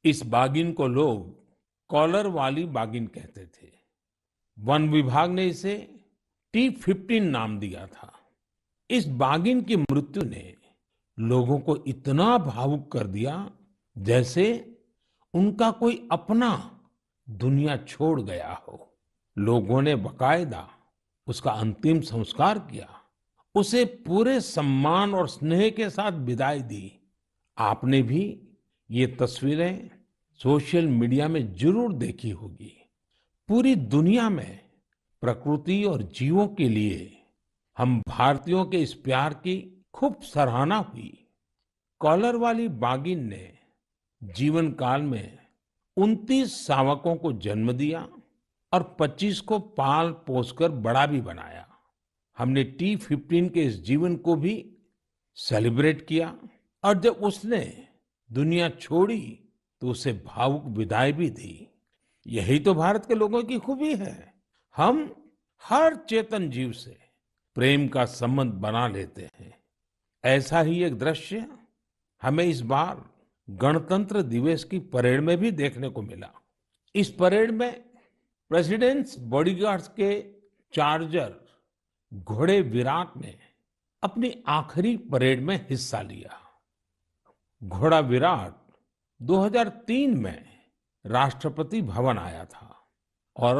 इस बाघिन को लोग कॉलर वाली बाघिन कहते थे। वन विभाग ने इसे T15 नाम दिया था। इस बाघिन की मृत्यु ने लोगों को इतना भावुक कर दिया, जैसे उनका कोई अपना दुनिया छोड़ गया हो। लोगों ने बकायदा उसका अंतिम संस्कार किया, उसे पूरे सम्मान और स्नेह के साथ विदाई दी। आपने भी ये तस्वीरें सोशल मीडिया में जरूर देखी होगी। पूरी दुनिया में प्रकृति और जीवों के लिए हम भारतीयों के इस प्यार की खूब सराहना हुई। कॉलर वाली बाघिन ने जीवन काल में 29 शावकों को जन्म दिया और 25 को पाल पोसकर बड़ा भी बनाया। हमने T15 के इस जीवन को भी सेलिब्रेट किया, और जब उसने दुनिया छोड़ी तो उसे भावुक विदाई भी दी। यही तो भारत के लोगों की खूबी है। हम हर चेतन जीव से प्रेम का संबंध बना लेते हैं। ऐसा ही एक दृश्य हमें इस बार गणतंत्र दिवस की परेड में भी देखने को मिला। इस परेड में प्रेसिडेंट्स बॉडीगार्ड्स के चार्जर घोड़े विराट ने अपनी आखिरी परेड में हिस्सा लिया। घोड़ा विराट 2003 में राष्ट्रपति भवन आया था और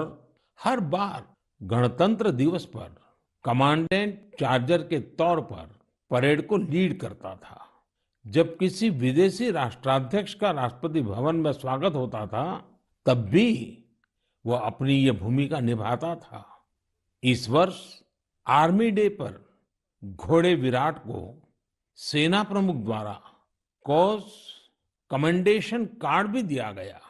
हर बार गणतंत्र दिवस पर कमांडेंट चार्जर के तौर पर परेड को लीड करता था। जब किसी विदेशी राष्ट्राध्यक्ष का राष्ट्रपति भवन में स्वागत होता था, तब भी वो अपनी ये भूमिका निभाता था। इस वर्ष आर्मी डे पर घोड़े विराट को सेना प्रमुख द्वारा कॉज कमेंडेशन कार्ड भी दिया गया।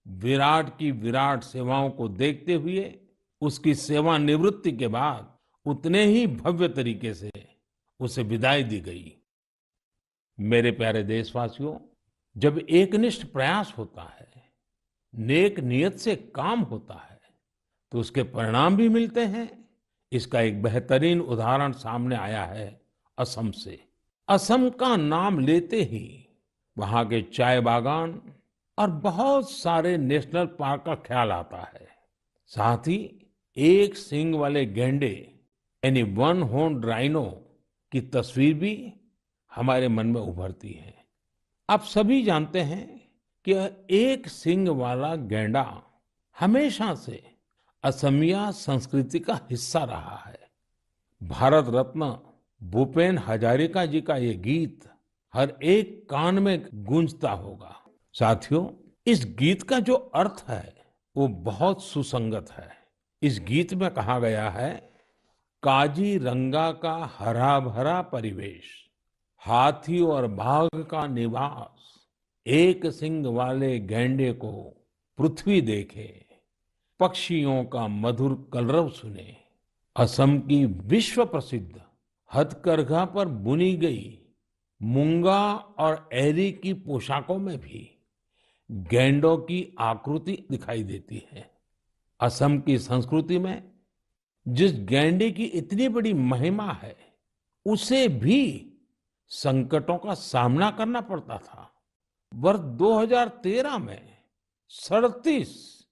विराट की विराट सेवाओं को देखते हुए उसकी सेवानिवृत्ति के बाद उतने ही भव्य तरीके से उसे विदाई दी गई। मेरे प्यारे देशवासियों, जब एकनिष्ठ प्रयास होता है, नेक नियत से काम होता है, तो उसके परिणाम भी मिलते हैं। इसका एक बेहतरीन उदाहरण सामने आया है असम से। असम का नाम लेते ही वहां के चाय बागान और बहुत सारे नेशनल पार्क का ख्याल आता है। साथ ही एक सींग वाले गैंडे यानी वन हॉर्न्ड राइनो की तस्वीर भी हमारे मन में उभरती है। आप सभी जानते हैं कि एक सींग वाला गैंडा हमेशा से असमिया संस्कृति का हिस्सा रहा है। भारत रत्न भूपेन हजारिका जी का ये गीत हर एक कान में गूंजता होगा। साथियों, इस गीत का जो अर्थ है वो बहुत सुसंगत है। इस गीत में कहा गया है, काजीरंगा का हरा भरा परिवेश, हाथी और बाघ का निवास, एक सींग वाले गैंडे को पृथ्वी देखे, पक्षियों का मधुर कलरव सुने। असम की विश्व प्रसिद्ध हथकरघा पर बुनी गई मूंगा और एरी की पोशाकों में भी गैंडों की आकृति दिखाई देती है। असम की संस्कृति में जिस गैंडे की इतनी बड़ी महिमा है, उसे भी संकटों का सामना करना पड़ता था। वर्ष 2013 में 37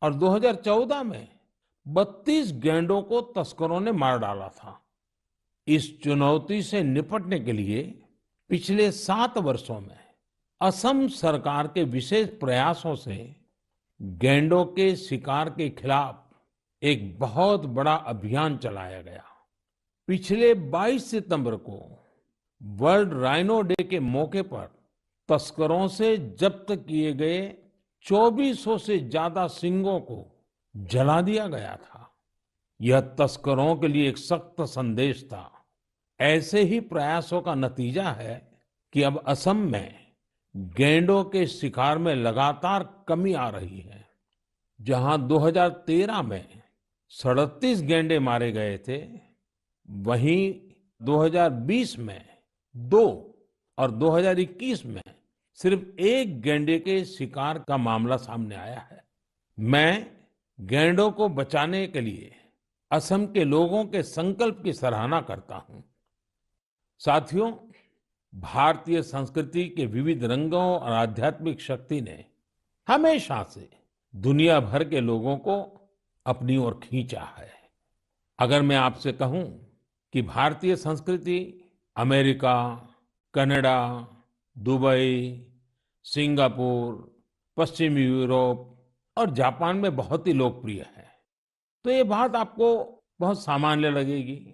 और 2014 में 32 गैंडों को तस्करों ने मार डाला था। इस चुनौती से निपटने के लिए पिछले 7 वर्षों में असम सरकार के विशेष प्रयासों से गैंडों के शिकार के खिलाफ एक बहुत बड़ा अभियान चलाया गया। पिछले 22 सितंबर को वर्ल्ड राइनो डे के मौके पर तस्करों से जब्त किए गए 2400 से ज्यादा सींगों को जला दिया गया था। यह तस्करों के लिए एक सख्त संदेश था। ऐसे ही प्रयासों का नतीजा है कि अब असम में गैंडों के शिकार में लगातार कमी आ रही है। जहां 2013 में 37 गैंडे मारे गए थे, वहीं 2020 में 2 और 2021 में सिर्फ 1 गैंडे के शिकार का मामला सामने आया है। मैं गैंडों को बचाने के लिए असम के लोगों के संकल्प की सराहना करता हूं। साथियों, भारतीय संस्कृति के विविध रंगों और आध्यात्मिक शक्ति ने हमेशा से दुनिया भर के लोगों को अपनी ओर खींचा है। अगर मैं आपसे कहूं कि भारतीय संस्कृति अमेरिका, कनाडा, दुबई, सिंगापुर, पश्चिमी यूरोप और जापान में बहुत ही लोकप्रिय है, तो ये बात आपको बहुत सामान्य लगेगी,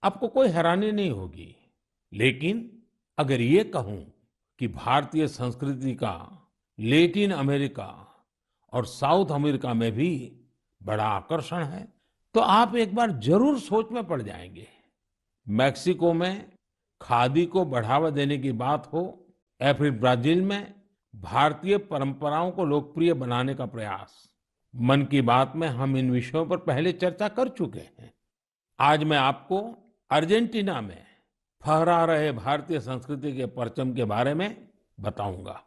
आपको कोई हैरानी नहीं होगी। लेकिन अगर ये कहूं कि भारतीय संस्कृति का लैटिन अमेरिका और साउथ अमेरिका में भी बड़ा आकर्षण है, तो आप एक बार जरूर सोच में पड़ जाएंगे। मेक्सिको में खादी को बढ़ावा देने की बात हो या फिर ब्राजील में भारतीय परंपराओं को लोकप्रिय बनाने का प्रयास, मन की बात में हम इन विषयों पर पहले चर्चा कर चुके हैं। आज मैं आपको अर्जेंटीना में फहरा रहे भारतीय संस्कृति के परचम के बारे में बताऊंगा।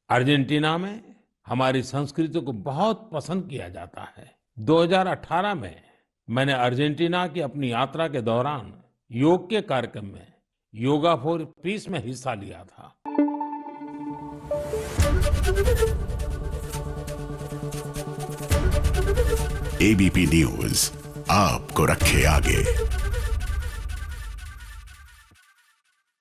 अर्जेंटीना में हमारी संस्कृति को बहुत पसंद किया जाता है। 2018 में मैंने अर्जेंटीना की अपनी यात्रा के दौरान योग के कार्यक्रम में योगा फॉर पीस में हिस्सा लिया था। एबीपी न्यूज आपको रखे आगे।